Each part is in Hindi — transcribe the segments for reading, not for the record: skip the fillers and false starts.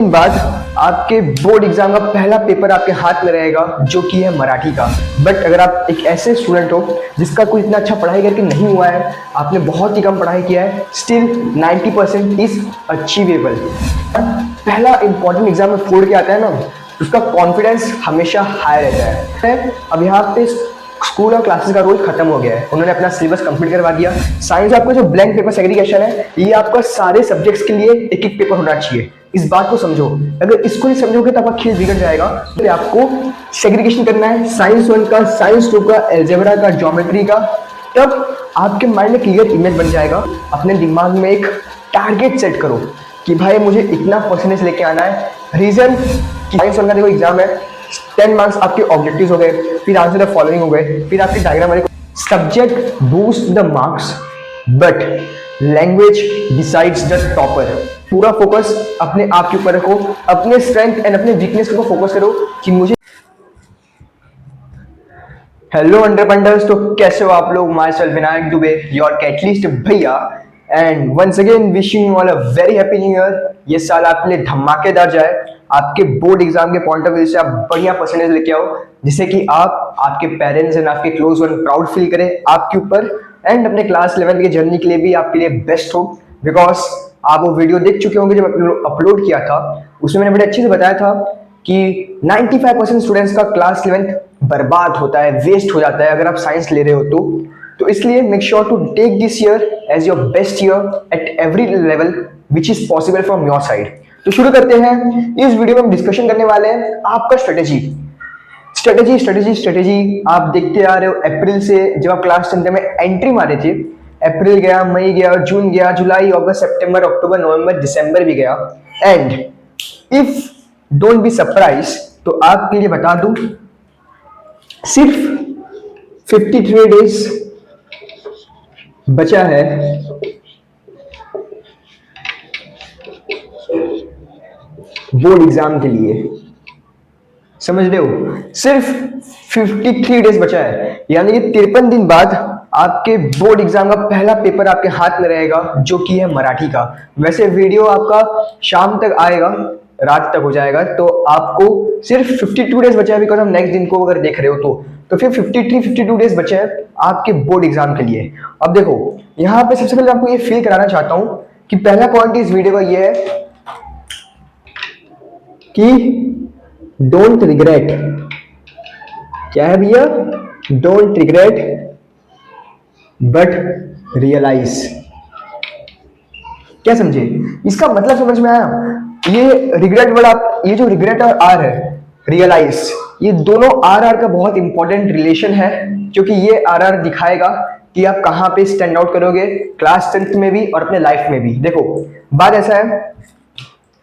बाद आपके बोर्ड एग्जाम का पहला पेपर आपके हाथ में रहेगा जो कि है मराठी का। बट अगर आप एक ऐसे स्टूडेंट हो जिसका कोई इतना अच्छा पढ़ाई करके नहीं हुआ है, आपने बहुत ही कम पढ़ाई किया है, स्टिल 90% इज अचीवेबल। पहला इंपॉर्टेंट एग्जाम में फोड़ के आता है ना, उसका कॉन्फिडेंस हमेशा हाई रहता है। अब यहाँ पे स्कूल और क्लासेस का रोल खत्म हो गया है, उन्होंने अपना सिलेबस कंप्लीट करवा दिया। साइंस आपका जो ब्लैंक पेपर सेग्रीगेशन है, ये आपका सारे सब्जेक्ट्स के लिए एक एक पेपर होना चाहिए। इस बात को समझो, अगर इसको नहीं समझोगे तो आपका खेल बिगड़ जाएगा। तो आपको सेग्रीगेशन करना है, साइंस 1 का, साइंस 2 का, अलजेब्रा का, ज्योमेट्री का, तब आपके माइंड में क्लियर इमेज बन जाएगा। अपने दिमाग में एक टारगेट सेट करो कि भाई मुझे इतना परसेंटेज लेके आना है। रीजन कि साइंस 1 का देखो एग्जाम है, 10 मार्क्स आपके ऑब्जेक्टिव्स हो गए, फिर आंसर द फॉलोइंग हो गए, फिर आपके डायग्राम वाले subject boost the marks but language decides the topper. पूरा फोकस अपने आप के ऊपर रखो, अपने स्ट्रेंथ एंड अपने वीकनेस को फोकस करो कि मुझे। हेलो अंडरपंडर्स, तो कैसे हो आप लोग? Myself Vinayak Dubey, your catalyst भैया, and once again wishing you all a very happy new year. ये साल आपके लिए धमाकेदार जाए, आपके बोर्ड एग्जाम के पॉइंट ऑफ व्यू से आप बढ़िया परसेंटेज लेके आओ, जिससे कि आप, आपके पेरेंट्स एंड आपके क्लोज वन प्राउड फील करें आपके ऊपर, एंड अपने क्लास 11 की जर्नी के लिए भी आपके लिए बेस्ट हो। बिकॉज आप वो वीडियो देख चुके होंगे जब अपलोड किया था, उसमें मैंने बड़े अच्छे से बताया था कि 95% स्टूडेंट्स का क्लास 11 बर्बाद होता है, वेस्ट हो जाता है अगर आप साइंस ले रहे हो तो इसलिए make sure to take this year as your best year at every level which is possible from your side. तो शुरू करते हैं। इस वीडियो में हम डिस्कशन करने वाले हैं आपका स्ट्रेटेजी आप देखते आ रहे हो अप्रैल से, जब आप क्लास 10 में एंट्री मारे थे। अप्रैल गया, मई गया, जून गया, जुलाई, अगस्त, सितंबर, अक्टूबर, नवंबर, दिसंबर भी गया। And if don't be surprise, तो आपके लिए बता दूं, सिर्फ 53 डेज बचा है बोर्ड एग्जाम के लिए। समझ रहे हो? सिर्फ 53 डेज बचा है, यानी कि 53 दिन बाद आपके बोर्ड एग्जाम का पहला पेपर आपके हाथ में रहेगा जो कि है मराठी का। वैसे वीडियो आपका शाम तक आएगा, रात तक हो जाएगा, तो आपको सिर्फ 52 डेज बचा है। बिकॉज हम नेक्स्ट दिन को अगर देख रहे हो तो फिर 52 डेज बचे हैं आपके बोर्ड एग्जाम के लिए। अब देखो, यहाँ पे सबसे पहले आपको ये फील कराना चाहता हूं कि पहला पॉइंट इस वीडियो का ये है कि डोंट रिग्रेट। क्या है भैया? Don't regret but realise. क्या समझे? इसका मतलब समझ में आया? ये रिग्रेट वर्ड, आप ये जो रिग्रेट और आर है, रियलाइज, ये दोनों आर का बहुत इंपॉर्टेंट रिलेशन है, क्योंकि ये आर दिखाएगा कि आप कहां पे स्टैंड आउट करोगे क्लास 10th में भी और अपने लाइफ में भी। देखो, बात ऐसा है,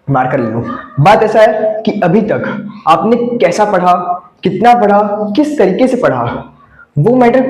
मार्कर ले लो। बात ऐसा है कि अभी तक आपने कैसा पढ़ा, कितना पढ़ा, किस तरीके से पढ़ा, वो मैटर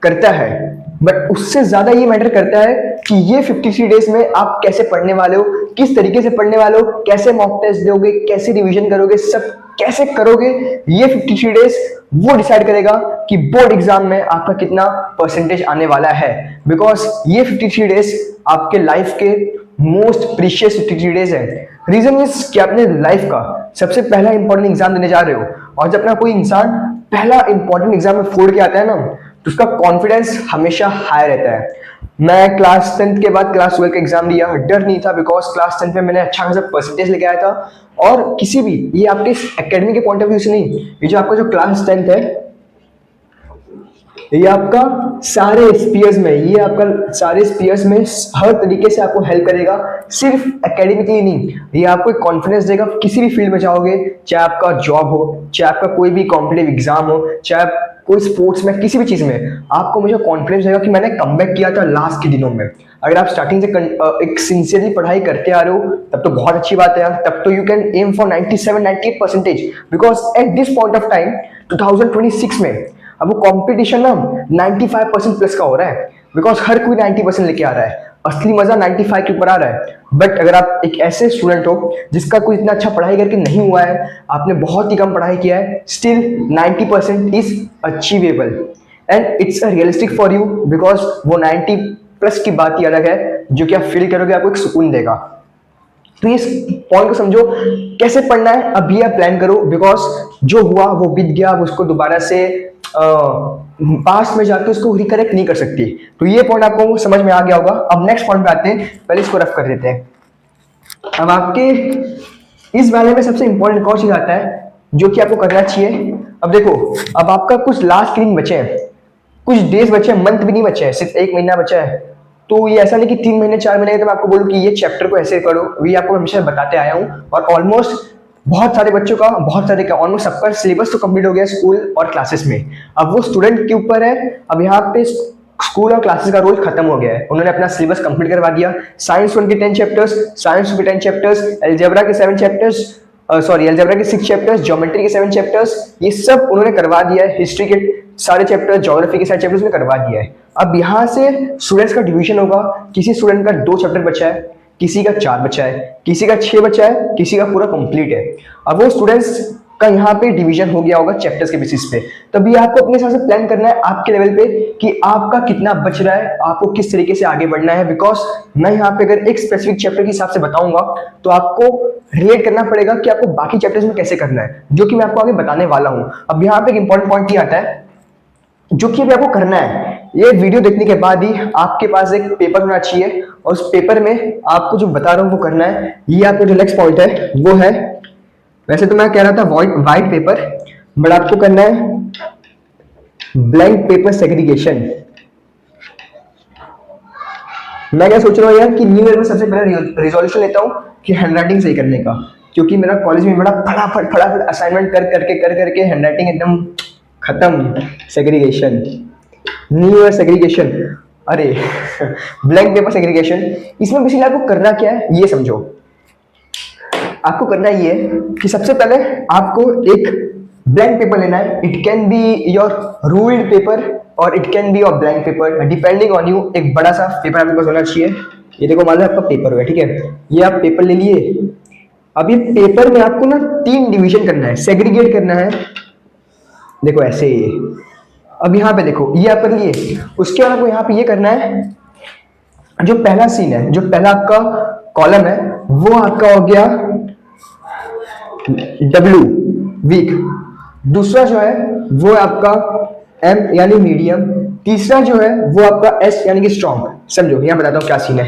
करता है। बट उससे ज्यादा ये मैटर करता है कि ये 53 डेज में आप कैसे पढ़ने वाले हो, किस तरीके से पढ़ने वाले हो, कैसे मॉक टेस्ट दोगे, कैसे रिवीजन करोगे, सब कैसे करोगे। ये 53 डेज वो डिसाइड करेगा कि बोर्ड एग्जाम में आपका कितना परसेंटेज आने वाला है। बिकॉज ये 53 डेज आपके लाइफ के मोस्ट प्रीशियस 53 डेज है। रीजन इज कि अपने लाइफ का सबसे पहला इंपॉर्टेंट एग्जाम देने जा रहे हो, और जब अपना कोई इंसान पहला इंपॉर्टेंट एग्जाम में फोड़ के आता है ना, तो उसका कॉन्फिडेंस हमेशा हाई रहता है। मैं क्लास 10th के बाद क्लास 12 का एग्जाम दिया, डर नहीं था, बिकॉज क्लास 10th में मैंने अच्छा खासा परसेंटेज लेके आया था। और किसी भी, ये आपके एकेडमी के पॉइंट ऑफ व्यू से नहीं, ये जो आपका जो क्लास 10th है, ये आपका सारे स्पीयर्स में, ये आपका सारे स्पीयर्स में हर तरीके से आपको हेल्प करेगा, सिर्फ एकेडमिकली नहीं। ये आपको एक कॉन्फिडेंस देगा, किसी भी फील्ड में जाओगे, चाहे आपका जॉब हो, चाहे आपका कोई भी कॉम्पिटिटिव एग्जाम हो, चाहे कोई स्पोर्ट्स में, किसी भी चीज में आपको मुझे कॉन्फिडेंस देगा कि मैंने कमबैक किया था लास्ट के दिनों में। अगर आप स्टार्टिंग से एक सिंसियरली पढ़ाई करते आ रहे हो, तब तो बहुत अच्छी बात है यार, तब तो you can aim for 97-98%, because at this point of time 2026 में अब वो कंपटीशन ना 95% प्लस का हो रहा है, बिकॉज हर कोई 90% लेके आ रहा है। असली मजा 95 के ऊपर आ रहा है। बट अगर आप एक ऐसे स्टूडेंट हो जिसका कोई इतना अच्छा पढ़ाई करके नहीं हुआ है, आपने बहुत ही कम पढ़ाई किया है, still 90% is achievable and it's a realistic for you, because वो 90 प्लस की बात ही अलग है जो कि आप फील करोगे, आपको एक सुकून देगा। तो इस पॉइंट को समझो कैसे पढ़ना है, अभी आप प्लान करो, बिकॉज जो हुआ वो बीत गया, अब उसको दोबारा से पास्ट में जाके उसको रिकरेक्ट नहीं कर सकती। तो ये पॉइंट आपको समझ में आ गया होगा। अब नेक्स्ट पॉइंट पे आते हैं, पहले इसको रफ कर देते हैं। अब आपके इस वाले में सबसे इंपॉर्टेंट कौन चीज आता है जो कि आपको करना चाहिए। अब देखो, अब आपका कुछ लास्ट के दिन बचे हैं, कुछ डेज बचे हैं, मंथ भी नहीं बचे हैं, सिर्फ 1 महीना बचा है। तो ये ऐसा नहीं कि 3 महीने 4 महीने तो मैं आपको बोलूँ कि ये चैप्टर को ऐसे करो, ये आपको हमेशा बताते आया हूँ। और ऑलमोस्ट बहुत सारे बच्चों का, बहुत सारे का ऑलमोस्ट सबका सिलेबस तो कंप्लीट हो गया स्कूल और क्लासेस में। अब वो स्टूडेंट के ऊपर है। अब यहाँ पे स्कूल और क्लासेस का रोल खत्म हो गया है, उन्होंने अपना सिलेबस कंप्लीट करवा दिया। साइंस 1 के 10 चैप्टर्स, साइंस 2 के 10 चैप्टर्स, अलजेब्रा के 7 चैप्टर्स, सॉरी अलजेब्रा के 6 चैप्टर्स, ज्योमेट्री के 7 चैप्टर्स, ये सब उन्होंने करवा दिया है। हिस्ट्री के सारे चैप्टर्स, ज्योग्राफी के सारे चैप्टर्स उन्होंने करवा दिया है। अब यहाँ से स्टूडेंट्स का डिवीजन होगा, किसी स्टूडेंट का 2 चैप्टर बचा है, किसी का 4 बचा है, किसी का 6 बचा है, किसी का पूरा कंप्लीट है। अब वो स्टूडेंट्स का यहाँ पे डिवीजन हो गया होगा चैप्टर्स के बेसिस पे। तभी आपको अपने हिसाब से प्लान करना है आपके लेवल पे कि आपका कितना बच रहा है, आपको किस तरीके से आगे बढ़ना है। बिकॉज मैं यहाँ पे अगर एक स्पेसिफिक चैप्टर के हिसाब से बताऊंगा तो आपको रिलेट करना पड़ेगा कि आपको बाकी चैप्टर्स में कैसे करना है, जो कि मैं आपको आगे बताने वाला हूँ। अब यहाँ पे एक इंपॉर्टेंट पॉइंट ये आता है जो कि अभी आपको करना है। ये वीडियो देखने के बाद ही आपके पास एक पेपर होना चाहिए और उस पेपर में आपको जो बता रहा हूँ वो करना है। ये आपका जो नेक्स्ट पॉइंट है वो है, वैसे तो मैं कह रहा था वाइट पेपर, बट आपको करना है ब्लैंक पेपर सेग्रीगेशन। मैं क्या सोच रहा हूँ यार कि न्यू ईयर में सबसे पहले रिजोल्यूशन लेता हूँ कि हैंडराइटिंग सही करने का, क्योंकि मेरा कॉलेज में बड़ा फटाफट असाइनमेंट कर करके हैंडराइटिंग एकदम खत्म। सेग्रीगेशन, न्यू ईयर सेग्रीगेशन, अरे ब्लैंक पेपर सेग्रीगेशन। इसमें बेसिकली आपको करना क्या है ये समझो। आपको करना ये है कि सबसे पहले आपको एक ब्लैंक पेपर लेना है। It can be your ruled paper और it can be your blank paper, depending on you. एक बड़ा सा पेपर आपके पास होना चाहिए। ये देखो मान लो आपका पेपर है, ठीक है, ये आप पेपर ले लिए। अब ये पेपर में आपको ना 3 डिवीजन करना है, सेग्रीगेट करना है। देखो ऐसे ही, अब यहाँ पे देखो ये आप कर लिए। उसके बाद आपको यहाँ पे ये करना है, जो पहला सीन है, जो पहला आपका कॉलम है वो आपका हो गया W वीक, दूसरा जो है वो आपका M यानी मीडियम, तीसरा जो है वो आपका S यानी कि स्ट्रॉन्ग। समझो यहां बताता हूं क्या सीन है।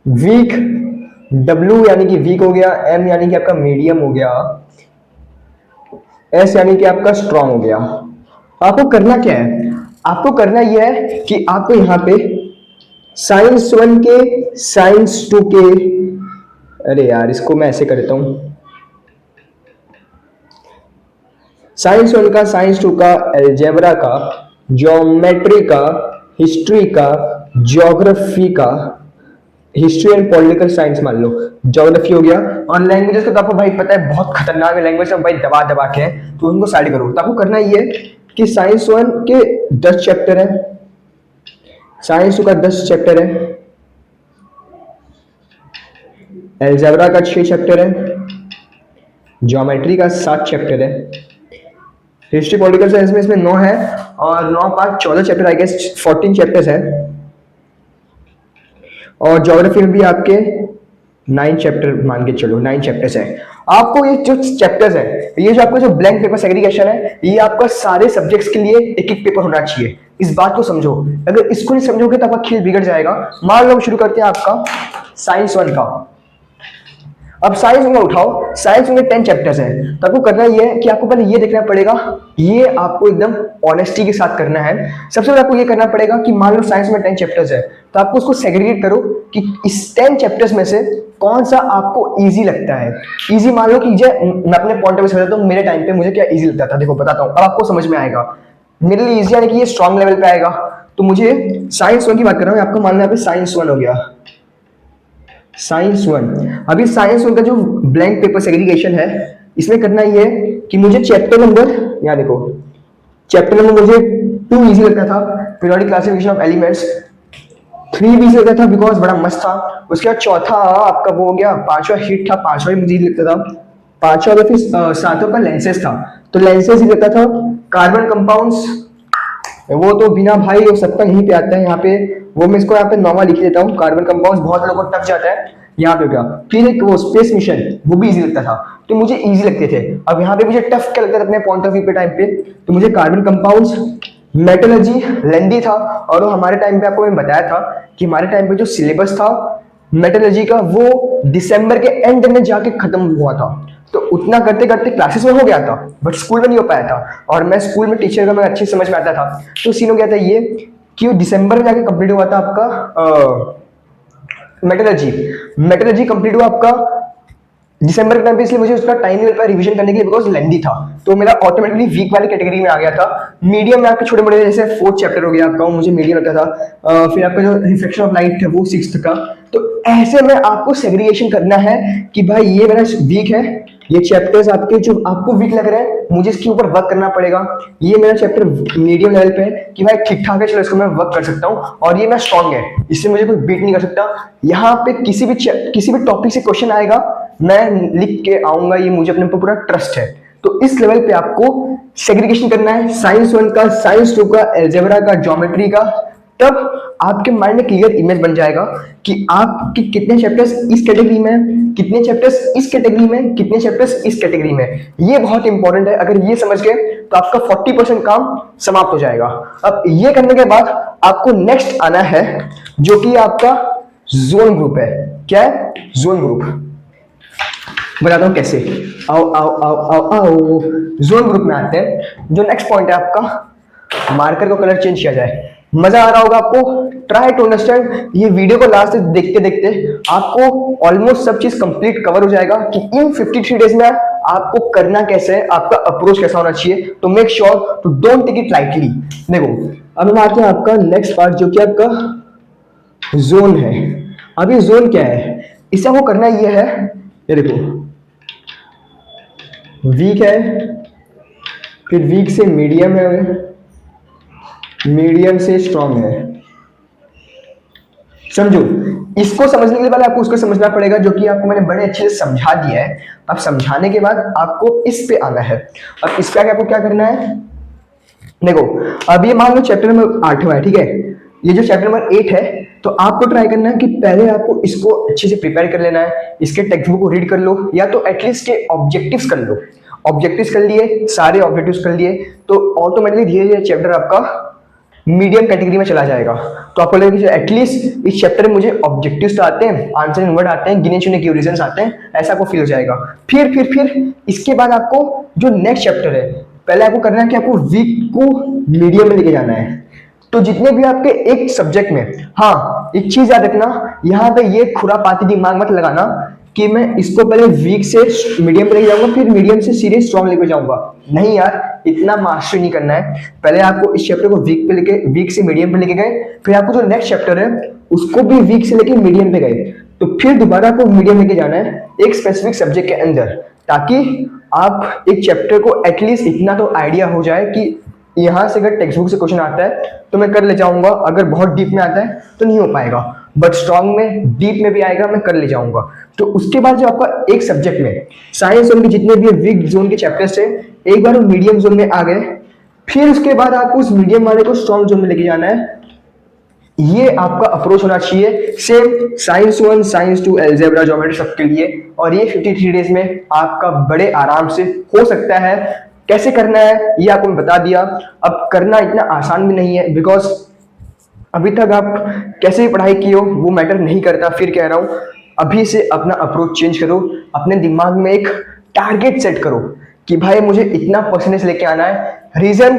वीक, W यानी कि वीक हो गया, M यानी कि आपका मीडियम हो गया, S यानी कि आपका स्ट्रॉन्ग हो गया। आपको करना क्या है, आपको करना यह है कि आपको यहां पे साइंस 1 के, साइंस 2 के, अरे यार इसको मैं ऐसे कर देता हूं, साइंस 1 का, साइंस 2 का, अलजेब्रा का, ज्योमेट्री का, हिस्ट्री का, ज्योग्राफी का, हिस्ट्री एंड पॉलिटिकल साइंस मान लो, ज्योग्राफी हो गया। और लैंग्वेजेस का तो आपको भाई पता है बहुत खतरनाक है लैंग्वेज, भाई दबा दबा के है, तो उनको साइड करो। तो आपको करना ये है कि साइंस 1 के 10 चैप्टर है, साइंस 2 का 10 चैप्टर है, अलजेब्रा का 6 चैप्टर है, ज्योमेट्री का 7 चैप्टर है, हिस्ट्री पॉलिटिकल साइंस में इसमें 9 है, और 9 5 14 चैप्टर, आई गेस 14 चैप्टर्स है। और ज्योग्राफी में भी आपके 9 चैप्टर मान के चलो, 9 चैप्टर्स है। आपको ये जो चैप्टर्स है, ये जो आपका जो ब्लैंक पेपर सेग्रीगेशन है, ये आपका सारे सब्जेक्ट्स के लिए एक एक पेपर होना चाहिए। इस बात को समझो, अगर इसको नहीं समझोगे तो आपका खेल बिगड़ जाएगा। मान लो शुरू करते हैं आपका साइंस 1 का। अब साइंस में उठाओ, साइंस में 10 चैप्टर्स हैं, तो आपको करना ये है कि आपको पहले ये देखना पड़ेगा, ये आपको एकदम ऑनेस्टी के साथ करना है। सबसे पहले आपको ये करना पड़ेगा कि मान लो साइंस में 10 चैप्टर्स है, तो आपको उसको सेग्रीगेट करो कि इस 10 चैप्टर्स में से कौन सा आपको इजी लगता है। इजी मान लो कि मैं अपने पॉइंट ऑफ व्यू से बताता हूँ, मेरे टाइम पे मुझे क्या इजी लगता था। देखो बताता हूँ, अब आपको समझ में आएगा। मेरे लिए इजी यानी कि ये स्ट्रॉन्ग लेवल पे आएगा। तो मुझे साइंस 1 की बात कर रहा हूँ, आपको मानना है साइंस 1 हो गया, साइंस 1। अभी साइंस 1 का जो ब्लैंक पेपर सेग्रीगेशन है, इसमें करना ये है कि मुझे चैप्टर नंबर, यहाँ देखो चैप्टर नंबर मुझे 2 इजी लगता था, पीरियोडिक क्लासिफिकेशन ऑफ एलिमेंट्स। 3 भी इजी लगता था बिकॉज बड़ा मस्त था। उसके बाद चौथा आपका वो हो गया, 5वां हीट था, 5वां भी मुझे इजी लगता था। 5वां का फिर 7वां का लेंसेज था, तो लेंसेज ही लगता था। कार्बन कंपाउंड्स वो तो बिना भाई वो सबका यहीं पे आता है, यहाँ पे वो मैं इसको यहाँ पे नॉर्मल लिख देता हूँ। कार्बन कंपाउंड बहुत लोगों को टफ जाता है, यहाँ पे क्या। फिर एक वो स्पेस मिशन, वो भी इजी लगता था, तो मुझे इजी लगते थे। अब यहाँ पे मुझे टफ क्या लगता था अपने पॉइंट ऑफ व्यू पे टाइम पे, तो मुझे कार्बन कंपाउंड्स, मेटलर्जी लेंदी था। और वो हमारे टाइम पे आपको मैं बताया था कि हमारे टाइम पे जो सिलेबस था मेटलर्जी का वो दिसंबर के एंड में जाके खत्म हुआ था। तो उतना करते करते क्लासेस में हो गया था, बट स्कूल में नहीं हो पाया था। और मैं स्कूल में टीचर का मैं अच्छी समझ में आता था, तो सीन हो गया था ये कि वो दिसंबर में जाके कंप्लीट हुआ था आपका मेटलर्जी। मेटलर्जी कंप्लीट हुआ आपका दिसंबर के टाइम पे, इसलिए मुझे उसका टाइम नहीं मिल पाया रिवीजन करने के लिए, बिकॉज लेंदी था। तो मेरा ऑटोमेटिकली वीक वाली कैटेगरी में आ गया था। मीडियम में आपके छोटे बड़े जैसे 4th चैप्टर हो गया आपका, वो मुझे मीडियम लगता था। फिर आपका जो रिफ्लेक्शन ऑफ लाइट है वो 6th का। तो ऐसे में आपको सेग्रीगेशन करना है कि भाई ये मेरा वीक है, ये चैप्टर्स आपके जो आपको वीक लग रहे हैं मुझे इसके ऊपर वर्क करना पड़ेगा। ये मेरा चैप्टर मीडियम लेवल पे है कि भाई ठीक ठाक है, चलो इसको मैं वर्क कर सकता हूँ। और ये मैं स्ट्रांग है, इससे मुझे कोई बीट नहीं कर सकता। यहाँ पे किसी भी टॉपिक से क्वेश्चन आएगा, मैं लिख के आऊंगा, ये मुझे अपने ऊपर पूरा ट्रस्ट है। तो इस लेवल पे आपको सेग्रीगेशन करना है, साइंस 1 का, साइंस 2 का, अलजेब्रा का, ज्योमेट्री का। तब आपके माइंड में क्लियर इमेज बन जाएगा कि आपके कितने चैप्टर्स इस कैटेगरी में, कितने चैप्टर्स इस कैटेगरी में, कितने चैप्टर्स इस कैटेगरी में। ये बहुत इंपॉर्टेंट है। अगर ये समझ गए तो आपका 40% काम समाप्त हो जाएगा। अब ये करने के बाद आपको नेक्स्ट आना है जो कि आपका जोन ग्रुप है। क्या है? Zone group. बताता हूं कैसे। आओ आओ आओ आओ आओ, जोन ग्रुप में आते हैं। जो नेक्स्ट पॉइंट है आपका, मार्कर को कलर चेंज किया जाए। मजा आ रहा होगा आपको। Try to understand. ये वीडियो को लास्ट तक देखते देखते आपको ऑलमोस्ट सब चीज कंप्लीट कवर हो जाएगा कि इन 53 डेज में आपको करना कैसे है, आपका अप्रोच कैसा होना चाहिए। तो make sure to don't take it lightly. देखो अब हम आते हैं आपका नेक्स्ट पार्ट जो कि आपका जोन है। अब ये जोन क्या है, इसे आपको करना ये है, ये देखो वीक है, फिर वीक से मीडियम है, मीडियम से स्ट्रांग है। समझो, इसको समझने के लिए पहले आपको उसको समझना पड़ेगा जो कि आपको मैंने बड़े अच्छे से समझा दिया है। अब समझाने के बाद आपको इस पे आना है। अब इस पे आके आपको क्या करना है, देखो अब ये मान लो चैप्टर नंबर 8 है, ठीक है। ये जो चैप्टर नंबर 8 है, तो आपको ट्राई करना है कि पहले आपको इसको अच्छे से प्रिपेयर कर लेना है। इसके टेक्स्ट बुक को रीड कर लो, या तो एटलीस्ट के ऑब्जेक्टिव्स कर लो। ऑब्जेक्टिव्स कर लिए, सारे ऑब्जेक्टिव्स कर लिए, तो ऑटोमेटिकली धीरे धीरे चैप्टर आपका मीडियम कैटेगरी में चला जाएगा। तो आपको लगेगा कि एटलीस्ट इस चैप्टर में मुझे ऑब्जेक्टिव्स आते हैं, आंसर इन वर्ड आते हैं, गिने चुने क्वेश्चंस आते हैं, ऐसा आपको फील हो जाएगा। फिर इसके बाद आपको जो नेक्स्ट चैप्टर है, पहले आपको करना है कि आपको वीक को मीडियम में लेके जाना है। तो जितने भी आपके एक सब्जेक्ट में, हाँ एक चीज याद रखना, यहाँ पे ये खुरापाती दिमाग मत लगाना कि मैं इसको पहले वीक से मीडियम पे लेके जाऊंगा, फिर मीडियम से सीरियस स्ट्रॉन्ग लेके जाऊंगा। नहीं यार, इतना मास्टरी नहीं करना है। पहले आपको इस चैप्टर को वीक से मीडियम पे लेके गए, फिर आपको जो नेक्स्ट चैप्टर है उसको भी वीक से लेके मीडियम पे गए, तो फिर दोबारा आपको मीडियम लेके जाना है एक स्पेसिफिक सब्जेक्ट के अंदर, ताकि आप एक चैप्टर को एटलीस्ट इतना तो आइडिया हो जाए कि यहाँ से अगर टेक्स्ट बुक से क्वेश्चन आता है तो मैं कर ले जाऊंगा, अगर बहुत डीप में आता है तो नहीं हो पाएगा, बट स्ट्रॉन्ग में डीप में भी आएगा, मैं कर ले जाऊंगा। तो उसके बाद जो आपका एक सब्जेक्ट में साइंस जोन के जितने भी वीक जोन के चैप्टर्स थे, एक बार वो मीडियम जोन में आ गए, फिर उसके बाद आपको उस मीडियम वाले को स्ट्रॉन्ग जोन में लेके जाना है। ये आपका अप्रोच होना चाहिए। Same science 1, science 2, algebra, geometry सबके लिए। और ये 53 डेज में आपका बड़े आराम से हो सकता है। कैसे करना है ये आपको मैं बता दिया। अब करना इतना आसान भी नहीं है, बिकॉज अभी तक आप कैसे भी पढ़ाई की हो वो मैटर नहीं करता। फिर कह रहा हूं, अभी से अपना अप्रोच चेंज करो, अपने दिमाग में एक टारगेट सेट करो कि भाई मुझे इतना परसेंटेज लेके आना है। रीजन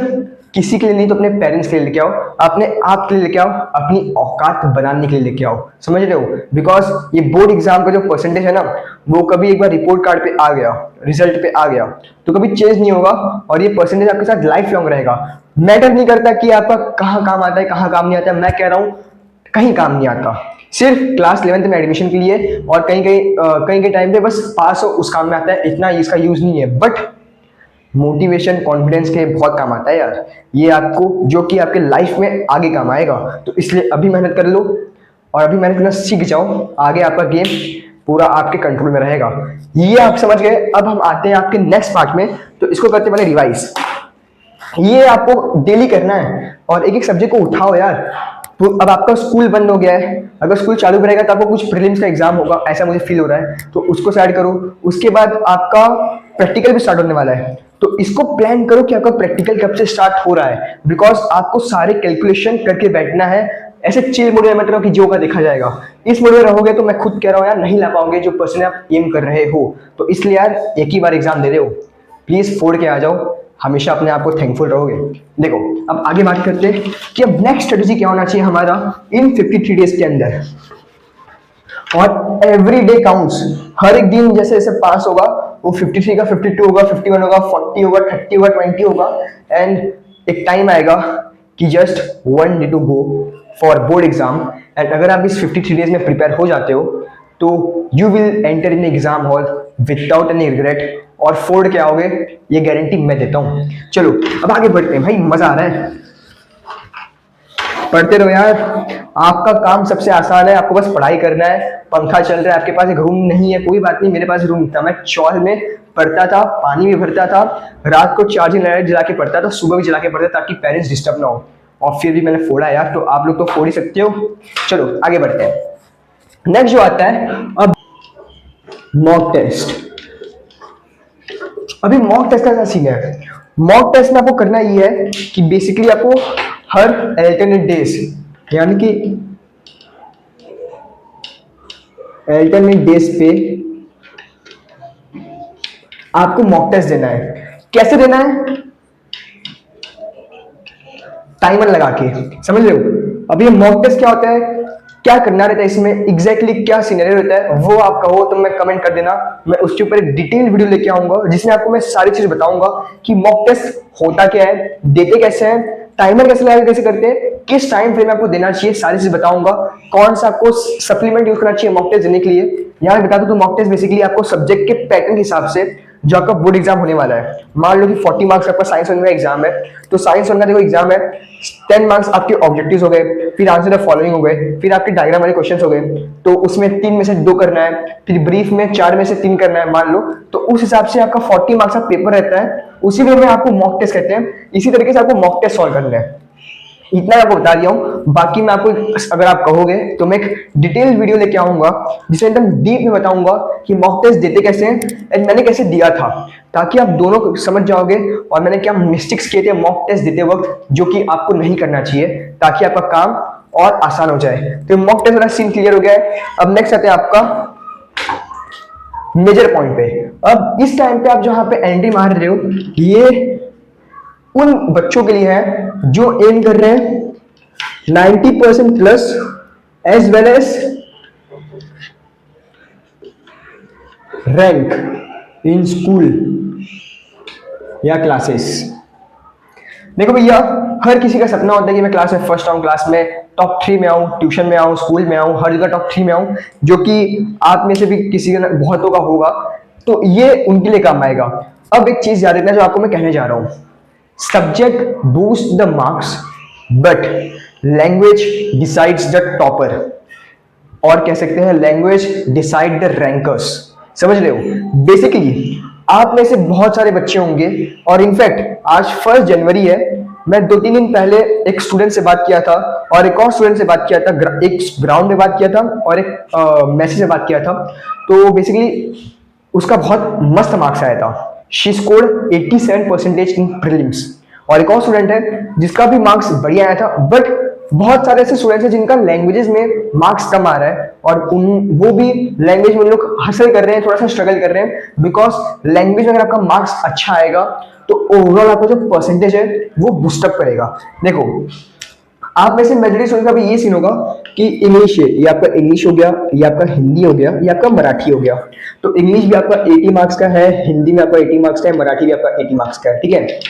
किसी के लिए नहीं, तो अपने पेरेंट्स के लिए लेके आओ, अपने आप के लिए लेके आओ, अपनी औकात बनाने के लिए लेके आओ। समझ रहे हो? बिकॉज ये बोर्ड एग्जाम का जो परसेंटेज है ना, वो कभी एक बार रिपोर्ट कार्ड पे आ गया, रिजल्ट पे आ गया, तो कभी चेंज नहीं होगा। और ये परसेंटेज आपके साथ लाइफ लॉन्ग रहेगा। मैटर नहीं करता कि आपका कहाँ काम आता है, कहाँ काम नहीं आता है। मैं कह रहा हूँ कहीं काम नहीं आता, सिर्फ क्लास 11th में एडमिशन के लिए और कहीं के टाइम पे बस पास हो उस काम में आता है, इतना इसका यूज नहीं है। बट मोटिवेशन, कॉन्फिडेंस के बहुत काम आता है यार, ये आपको जो कि आपके लाइफ में आगे काम आएगा। तो इसलिए अभी मेहनत कर लो, और अभी मेहनत करना सीख जाओ, आगे आपका गेम पूरा आपके कंट्रोल में रहेगा। ये आप समझ गए। अब हम आते हैं आपके नेक्स्ट पार्ट में, तो इसको करते पहले रिवाइज। ये आपको डेली करना है और एक एक सब्जेक्ट को उठाओ यार। तो अब आपका स्कूल बंद हो गया है, अगर स्कूल चालू रहेगा तो आपको कुछ प्रीलिम्स का एग्जाम होगा, ऐसा मुझे फील हो रहा है, तो उसको स्टार्ट करो। उसके बाद आपका प्रैक्टिकल भी स्टार्ट होने वाला है, तो इसको प्लान करो कि आपका प्रैक्टिकल कब से स्टार्ट हो रहा है, बिकॉज आपको सारे कैलकुलेशन करके बैठना है। ऐसे चिल मोड में मत रहो कि जो होगा देखा जाएगा। इस मोड में रहोगे तो मैं खुद कह रहा हूँ यार नहीं ला पाओगे जो पर्सन आप एम कर रहे हो। तो इसलिए यार एक ही बार एग्जाम दे रहे हो, प्लीज फोड़ के आ जाओ, हमेशा अपने आप को थैंकफुल रहोगे। देखो अब आगे बात करते हैं कि अब नेक्स्ट स्ट्रेटेजी क्या होना चाहिए हमारा इन 53 डेज के अंदर। और एवरी डे काउंट्स, हर एक दिन जैसे जैसे पास होगा वो 53 का 52 होगा, 51 होगा, 40 होगा, 30 होगा, 20 होगा, एंड एक टाइम आएगा कि just 1 day to go for board exam. And अगर आप इस 53 डेज में प्रिपेयर हो जाते हो तो you will enter in exam hall without any regret, और फोड़ के आओगे, ये गारंटी मैं देता हूं। चलो अब आगे बढ़ते हैं, भाई मजा आ रहा है, पढ़ते रहो यार। आपका काम सबसे आसान है, आपको बस पढ़ाई करना है। पंखा चल रहा है, आपके पास एक रूम नहीं है, कोई बात नहीं, मेरे पास रूम था, मैं चौल में पढ़ता था, पानी भी भरता था, रात को चार्जिंग लाइट जला के पढ़ता था, सुबह भी जला के पढ़ता ताकि पेरेंट्स डिस्टर्ब ना हो, और फिर भी मैंने फोड़ा यार। तो आप लोग तो फोड़ ही सकते हो। चलो आगे बढ़ते हैं। नेक्स्ट जो आता है अब मॉक टेस्ट। अभी मॉक टेस्ट का क्या सीन है? मॉक टेस्ट में आपको करना ये है कि बेसिकली आपको हर अल्टरनेट डेज, यानी कि अल्टरनेट डेज पे आपको मॉक टेस्ट देना है। कैसे देना है? टाइमर लगा के, समझ रहे हो? अभी मॉक टेस्ट क्या होता है, क्या करना रहता है इसमें, एग्जैक्टली क्या सिनेरियो रहता है, वो आप कहो तो मैं कमेंट कर देना, मैं उसके ऊपर एक डिटेल वीडियो लेके आऊंगा जिसमें आपको मैं सारी चीज बताऊंगा कि मॉक टेस्ट होता क्या है, देते कैसे हैं, टाइमर कैसे लगा कैसे करते हैं, किस टाइम फ्रेम में आपको देना चाहिए, सारी चीज बताऊंगा। कौन सा आपको सप्लीमेंट यूज करना चाहिए मॉक टेस्ट देने के लिए, यहाँ बता दूं तो मॉक टेस्ट बेसिकली आपको सब्जेक्ट के पैटर्न के हिसाब से जो आपका बोर्ड एग्जाम होने वाला है, मान लो कि 40 मार्क्स आपका साइंस वन का एग्जाम है, तो साइंस वन का देखो एग्जाम है, 10 मार्क्स आपके ऑब्जेक्टिव्स हो गए, फिर आंसर द फॉलोइंग हो गए, फिर आपके डायग्राम वाले क्वेश्चंस हो गए, तो उसमें 3 में से 2 करना है, फिर ब्रीफ में 4 में से 3 करना है मान लो, तो उस हिसाब से आपका 40 मार्क्स का पेपर रहता है, उसी वे में आपको मॉक टेस्ट कहते हैं। इसी तरीके से आपको मॉक टेस्ट सॉल्व करना है। इतना आपको बता दिया हूं, बाकी मैं आपको अगर आप कहोगे तो मैं एक डिटेल वीडियो लेके आऊंगा जिसमें एकदम डीप में बताऊंगा कि मॉक टेस्ट देते कैसे हैं एंड मैंने कैसे दिया था, ताकि आप दोनों समझ जाओगे और मैंने क्या मिस्टेक्स किए थे मॉक टेस्ट देते वक्त जो कि आपको नहीं करना चाहिए, ताकि आपका काम और आसान हो जाए। तो मॉक टेस्ट वाला सीन क्लियर हो गया है। अब नेक्स्ट आते हैं आपका मेजर पॉइंट पे। अब इस टाइम पे आप जहां पे एंट्री मार रहे हो, ये उन बच्चों के लिए है जो एम कर रहे हैं 90% plus as well as rank in school या क्लासेस। देखो भैया, हर किसी का सपना होता है कि मैं क्लास में फर्स्ट आऊं, क्लास में टॉप 3 में आऊं, ट्यूशन में आऊं, स्कूल में आऊं, हर जगह टॉप 3 में आऊं, जो कि आप में से भी किसी का बहुतों का होगा, तो ये उनके लिए काम आएगा। अब एक चीज याद रखना जो आपको मैं कहने जा रहा हूं, subject boost the marks but language decides the topper, और कह सकते हैं लैंग्वेज डिसाइड द रैंकर्स। समझ रहे हो? बेसिकली आप में से बहुत सारे बच्चे होंगे, और इनफैक्ट आज 1 जनवरी है, मैं 2-3 दिन पहले एक स्टूडेंट से बात किया था और एक और स्टूडेंट से बात किया था, एक ग्राउंड में बात किया था और एक मैसेज से बात किया था। तो बेसिकली उसका बहुत मस्त मार्क्स आया था, शी स्कोर्ड 87% इन प्रीलिम्स। और एक और स्टूडेंट है जिसका भी मार्क्स बढ़िया आया था, बट बहुत सारे ऐसे स्टूडेंट्स हैं जिनका लैंग्वेजेस में मार्क्स कम आ रहा है, और वो भी लैंग्वेज में लोग हासिल कर रहे हैं, थोड़ा सा स्ट्रगल कर रहे हैं, बिकॉज लैंग्वेज में अगर आपका मार्क्स अच्छा आएगा तो ओवरऑल आपका जो परसेंटेज है वो बूस्टअप करेगा। देखो आप में से मेजॉरिटी स्टूडेंट का भी ये सीन होगा कि इंग्लिश है, ये आपका इंग्लिश हो गया, ये आपका हिंदी हो गया, ये आपका मराठी हो गया। तो इंग्लिश भी आपका 80 मार्क्स का है, हिंदी में आपका 80 मार्क्स का है, मराठी भी आपका 80 मार्क्स का है, ठीक है।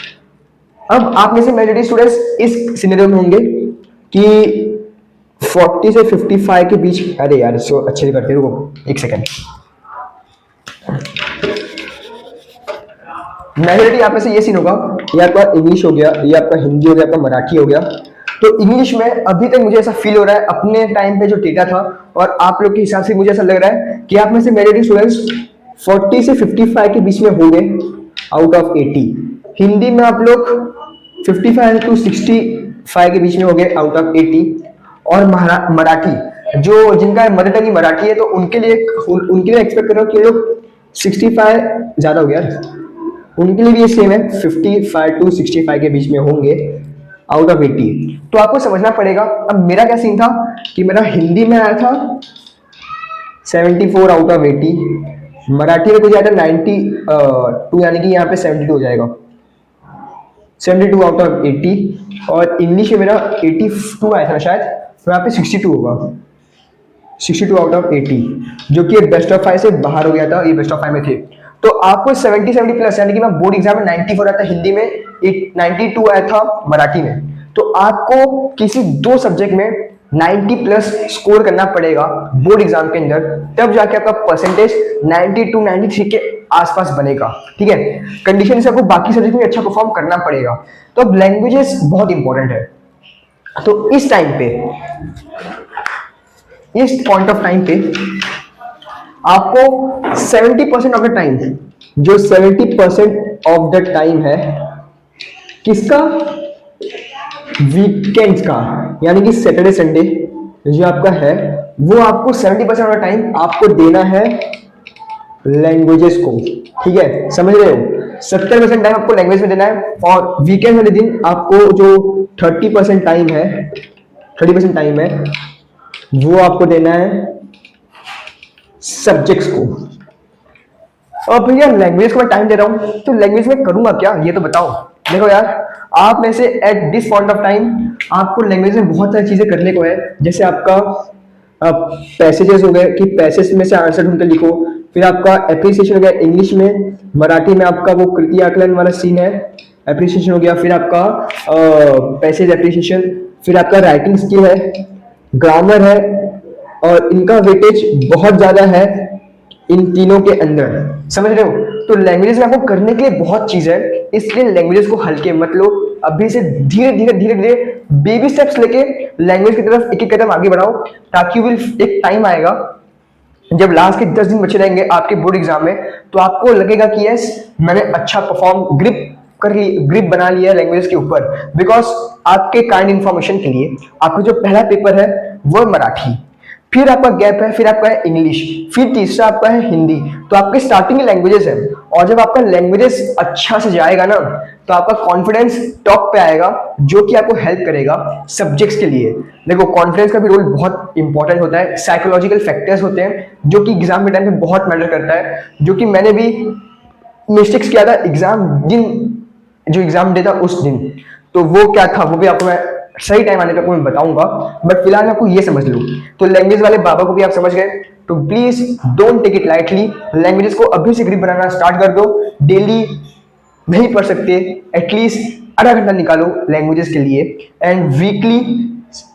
अब आप में से मेजॉरिटी स्टूडेंट्स इस सिनेरियो में होंगे कि 40 से 55 के बीच, अरे यार इसको अच्छे से करते, रुको एक सेकेंड। मेजॉरिटी आप में से ये सीन होगा, ये आपका इंग्लिश हो गया, ये आपका हिंदी हो गया, आपका मराठी हो गया। तो इंग्लिश में अभी तक मुझे ऐसा फील हो रहा है, अपने टाइम पे जो डेटा था और आप लोग के हिसाब से मुझे ऐसा लग रहा है कि आप में से मेजॉरिटी स्टूडेंट्स 40 से 55 के बीच में होंगे आउट ऑफ 80। हिंदी में आप लोग 55 to 65 के बीच में हो गए आउट ऑफ 80। और मराठी, जो जिनका मदर टंग मराठी है, तो उनके लिए एक्सपेक्ट कर रहा हूँ कि लोग 65 ज्यादा हो गया यार, उनके लिए भी ये सेम है, 55 to 65 के बीच में होंगे आउट ऑफ 80। तो आपको समझना पड़ेगा। अब मेरा क्या सीन था कि मेरा हिंदी में आया था 74 आउट ऑफ 80, मराठी में कुछ आया था 92, यानी कि यहाँ पे 72 हो जाएगा, 72 आउट ऑफ 80। और इंग्लिश में मेरा 82 आया था शायद, तो यहाँ पे 62 होगा, 62 आउट ऑफ 80, जो कि बेस्ट ऑफ 5 से बाहर हो गया था, ये बेस्ट ऑफ 5 में थे। तो आपको 70 प्लस, यानी कि मैं बोर्ड एग्जाम में 94 आया था हिंदी में, 92 आया था मराठी में। तो आपको किसी दो सब्जेक्ट में 90 प्लस स्कोर करना पड़ेगा बोर्ड एग्जाम के अंदर, तब जाके आपका परसेंटेज 92 93 के आसपास बनेगा। ठीक है, कंडीशन से आपको बाकी सब्जेक्ट में अच्छा परफॉर्म करना पड़ेगा। तो अब लैंग्वेजेस बहुत इंपॉर्टेंट है। तो इस टाइम पे, इस पॉइंट ऑफ टाइम पे आपको 70% ऑफ द टाइम, जो 70% ऑफ द टाइम है किसका, वीकेंड्स का, यानी कि सैटरडे संडे जो आपका है, वो आपको 70% ऑफ द टाइम आपको देना है लैंग्वेजेस को। ठीक है, समझ रहे हो, 70% टाइम आपको लैंग्वेज में देना है, और वीकेंड वाले दिन आपको जो 30% टाइम है, 30% टाइम है, वो आपको देना है सब्जेक्ट्स को। और भैया लैंग्वेज को मैं टाइम दे रहा हूं, तो लैंग्वेज में करूंगा क्या, ये तो बताओ। देखो यार, आप में से eight this point of time आपको लैंग्वेज में बहुत सारी चीजें करने को है। जैसे आपका पैसेजेस हो गए, कि पैसेज में से आंसर ढूंढ के लिखो, फिर आपका एप्रिसिएशन हो गया इंग्लिश में, मराठी में आपका वो कृति आकलन वाला सीन है, एप्रिसिएशन हो गया, फिर आपका पैसेज एप्रिसिएशन, फिर आपका राइटिंग स्किल है, ग्रामर है, और इनका वेटेज बहुत ज्यादा है इन तीनों के अंदर, समझ रहे हो। तो लैंग्वेजेस में आपको करने के लिए बहुत चीज है, इसलिए लैंग्वेजेस को हल्के मत लो, अभी से धीरे धीरे धीरे धीरे बेबी स्टेप्स लेके लैंग्वेज की तरफ एक एक कदम आगे बढ़ाओ, ताकि विल एक टाइम आएगा जब लास्ट के 10 दिन बचे रहेंगे आपके बोर्ड एग्जाम में, तो आपको लगेगा कि यस मैंने अच्छा परफॉर्म, ग्रिप बना लिया लैंग्वेज के ऊपर। बिकॉज आपके काइंड इंफॉर्मेशन के लिए आपका जो पहला पेपर है वो मराठी, फिर आपका गैप है, फिर आपका है इंग्लिश, फिर तीसरा आपका है हिंदी। तो आपके स्टार्टिंग लैंग्वेजेस है, और जब आपका लैंग्वेजेस अच्छा से जाएगा ना, तो आपका कॉन्फिडेंस टॉप पे आएगा, जो कि आपको हेल्प करेगा सब्जेक्ट्स के लिए। देखो कॉन्फिडेंस का भी रोल बहुत इंपॉर्टेंट होता है, साइकोलॉजिकल फैक्टर्स होते हैं जो कि एग्जाम के टाइम पे बहुत मैटर करता है, जो कि मैंने भी मिस्टेक्स किया था एग्जाम दिन, जो एग्जाम डे था उस दिन। तो वो क्या था वो भी आपको मैं सही टाइम आने पे आपको मैं बताऊंगा, बट फिलहाल आपको ये समझ लो। तो लैंग्वेज वाले बाबा को भी आप समझ गए, तो please don't take it lightly, languages को अभी से ग्रिप बनाना स्टार्ट कर दो। डेली नहीं पढ़ सकते, एटलीस्ट आधा घंटा निकालो लैंग्वेजेस के लिए, एंड वीकली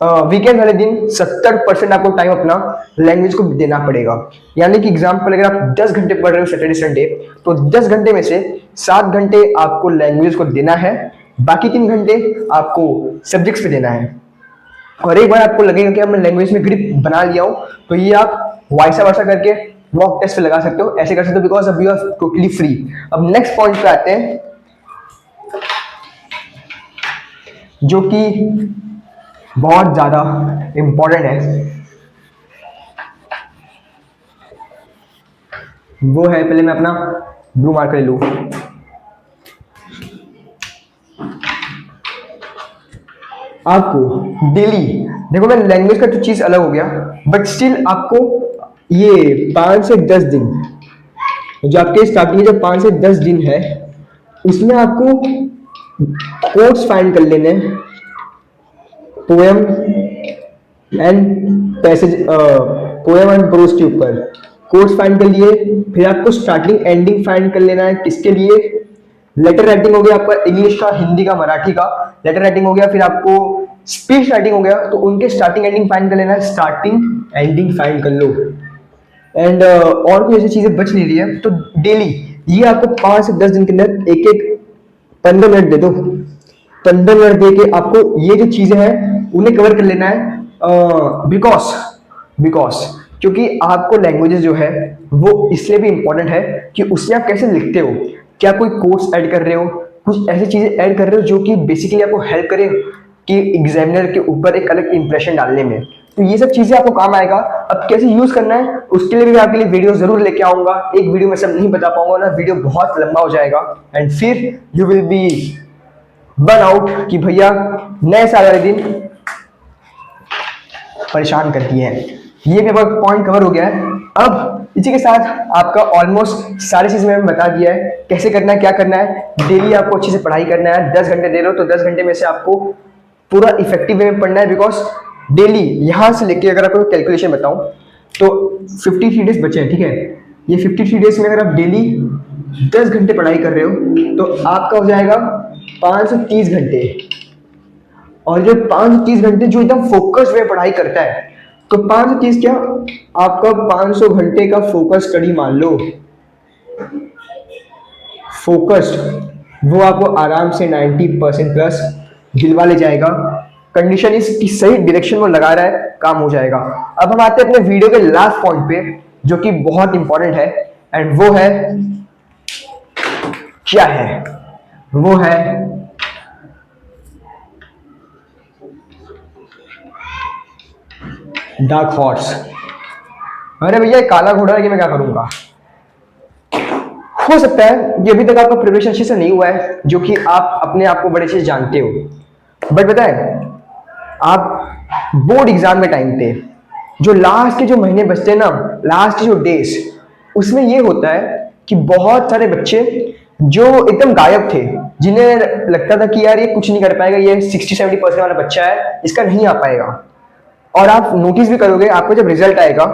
वीकेंड वाले दिन 70% आपको टाइम अपना लैंग्वेज को देना पड़ेगा। यानी कि एग्जाम्पल अगर आप 10 घंटे पढ़ रहे हो सैटरडे संडे, तो 10 घंटे में से 7 घंटे आपको लैंग्वेज को देना है, बाकी 3 घंटे आपको सब्जेक्ट्स पे देना है। और एक बार आपको लगेगा कि अब मैं लैंग्वेज में ग्रिप बना लिया हूं, तो ये आप वाइसा वर्सा करके मॉक टेस्ट पे लगा सकते हो, ऐसे कर सकते हो, बिकॉज अब यू आर टोटली फ्री। अब नेक्स्ट पॉइंट पे आते हैं, जो कि बहुत ज्यादा इंपॉर्टेंट है, वो है, पहले मैं अपना ब्लू मार्कर ले लूं। आपको डेली, देखो मैं लैंग्वेज का तो चीज अलग हो गया, बट स्टिल आपको ये 5 से 10 दिन, जो आपके स्टार्टिंग जब 5 से 10 दिन है, उसमें आपको कोट्स फाइंड कर लेने हैं, poem and passage, poem and prose के ऊपर कोट्स फाइंड कर लिए। फिर आपको स्टार्टिंग एंडिंग फाइंड कर लेना है, किसके लिए, लेटर राइटिंग हो गया आपका इंग्लिश का, हिंदी का, मराठी का लेटर राइटिंग हो गया, फिर आपको स्पीच राइटिंग हो गया, तो उनके स्टार्टिंग एंडिंग फाइंड कर लेना है, स्टार्टिंग एंडिंग फाइंड कर लो। एंड और कोई ऐसी चीजें बच नहीं रही है, तो डेली ये आपको 5 से 10 दिन के अंदर एक एक 15 मिनट दे दो, 15 मिनट दे के आपको ये जो चीजें हैं उन्हें कवर कर लेना है। बिकॉज क्योंकि आपको लैंग्वेजेस जो है वो इसलिए भी इंपॉर्टेंट है कि उसमें आप कैसे लिखते हो, क्या कोई कोट्स ऐड कर रहे हो, कुछ ऐसी चीजें ऐड कर रहे हो जो कि बेसिकली आपको हेल्प करे कि एग्जामिनर के ऊपर एक अलग इंप्रेशन डालने में। तो ये सब चीजें आपको काम आएगा। अब कैसे यूज करना है उसके लिए भी मैं आपके लिए वीडियो जरूर लेके आऊंगा। एक वीडियो में सब नहीं बता पाऊंगा ना, वीडियो बहुत लंबा हो जाएगा एंड फिर you will be burn out कि भैया नए साल वाले दिन परेशान करती है। ये भी पॉइंट कवर हो गया है। अब इसी के साथ आपका ऑलमोस्ट सारी चीज मैंने बता दिया है, कैसे करना है, क्या करना है। डेली आपको अच्छे से पढ़ाई करना है। 10 घंटे दे रहे हो तो 10 घंटे में से आपको पूरा इफेक्टिव वे में पढ़ना है। बिकॉज डेली यहां से लेके अगर आपको कैलकुलेशन बताऊं तो 53 डेज बचे हैं, ठीक है। ये 53 डेज में अगर आप डेली 10 घंटे पढ़ाई कर रहे हो तो आपका हो जाएगा 530 घंटे। और जो 530 घंटे जो एकदम फोकस में पढ़ाई करता है तो 530 क्या आपका 500 घंटे का फोकस स्टडी मान लो। फोकस्ड वो आपको आराम से 90% प्लस दिलवा ले जाएगा। कंडीशन इसकी सही डायरेक्शन में लगा रहा है, काम हो जाएगा। अब हम आते हैं अपने वीडियो के लास्ट पॉइंट पे जो कि बहुत इंपॉर्टेंट है एंड वो है क्या है, वो है डार्क हॉर्स। अरे भैया काला घोड़ा है कि मैं क्या करूंगा। हो सकता है कि अभी तक आपका प्रिपरेशन अच्छे से नहीं हुआ है, जो कि आप अपने आप को बड़े अच्छे से जानते हो, बट पता है आप बोर्ड एग्जाम के टाइम पे जो लास्ट के जो महीने बचते हैं ना, लास्ट जो डेज, उसमें ये होता है कि बहुत सारे बच्चे जो एकदम गायब थे, जिन्हें लगता था कि यार ये कुछ नहीं कर पाएगा, ये 60-70% वाला बच्चा है, इसका नहीं आ पाएगा। और आप नोटिस भी करोगे आपको जब रिजल्ट आएगा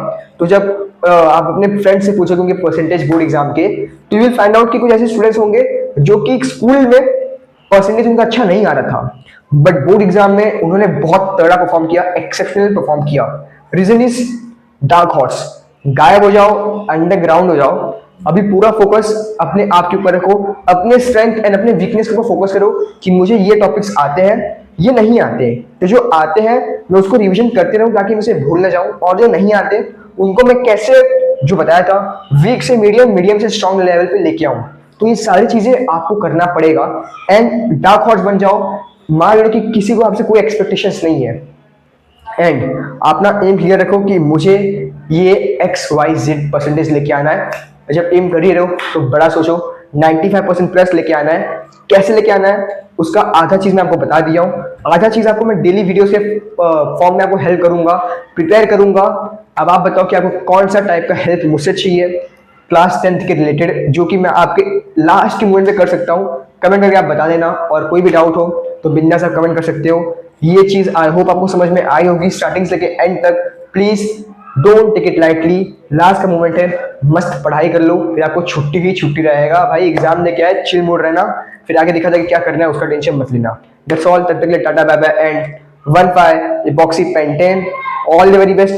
तो जब आप अपने फ्रेंड से पूछोगे उनके परसेंटेज बोर्ड एग्जाम के, तो यू विल फाइंड आउट कि कुछ ऐसे स्टूडेंट्स होंगे जो कि स्कूल में परसेंटेज उनका अच्छा नहीं आ रहा था, बट बोर्ड एग्जाम में उन्होंने बहुत तगड़ा परफॉर्म किया, एक्सेप्शनल परफॉर्म किया। Reason is dark horse. गायब हो जाओ, अंडरग्राउंड हो जाओ। अभी पूरा फोकस अपने आप के ऊपर रखो, अपने स्ट्रेंथ एंड अपने वीकनेस के ऊपर फोकस करो कि मुझे ये टॉपिक्स आते हैं, ये नहीं आते, तो जो आते हैं मैं उसको रिवीजन करते रहूं ताकि मैं उसे भूल ना जाऊं, और जो नहीं आते उनको मैं कैसे जो बताया था वीक से मीडियम, मीडियम से स्ट्रॉन्ग लेवल पे लेके आऊं। तो ये सारी चीजें आपको करना पड़ेगा एंड डार्क हॉर्स बन जाओ। मान लो कि किसी को आपसे कोई एक्सपेक्टेशंस नहीं है एंड अपना एम क्लियर रखो कि मुझे ये XYZ परसेंटेज लेके आना है। जब एम कर ही रहे हो तो बड़ा सोचो, 95% प्लस लेके आना है। कैसे लेके आना है उसका आधा चीज मैं आपको बता दिया हूँ, आधा चीज आपको मैं डेली वीडियोस के फॉर्म में आपको हेल्प करूंगा, प्रिपेयर करूंगा। अब आप बताओ कि आपको कौन सा टाइप का हेल्प मुझसे चाहिए क्लास 10th के रिलेटेड, जो कि मैं आपके लास्ट के मोमेंट में कर सकता हूँ। कमेंट करके आप बता देना, और कोई भी डाउट हो तो बिंदास आप कमेंट कर सकते हो। ये चीज आई होप आपको समझ में आई होगी स्टार्टिंग से लेके एंड तक। Please don't take it lightly, last का मोमेंट है, मस्त पढ़ाई कर लो, फिर आपको छुट्टी ही छुट्टी रहेगा भाई। एग्जाम में क्या है, चिल मोड रहना, फिर आगे देखा जाएगा क्या करना है, उसका टेंशन मत लेना। दैट्स ऑल, तब तक के लिए tata bye bye and 1 5 epoxy pentane, all the very best.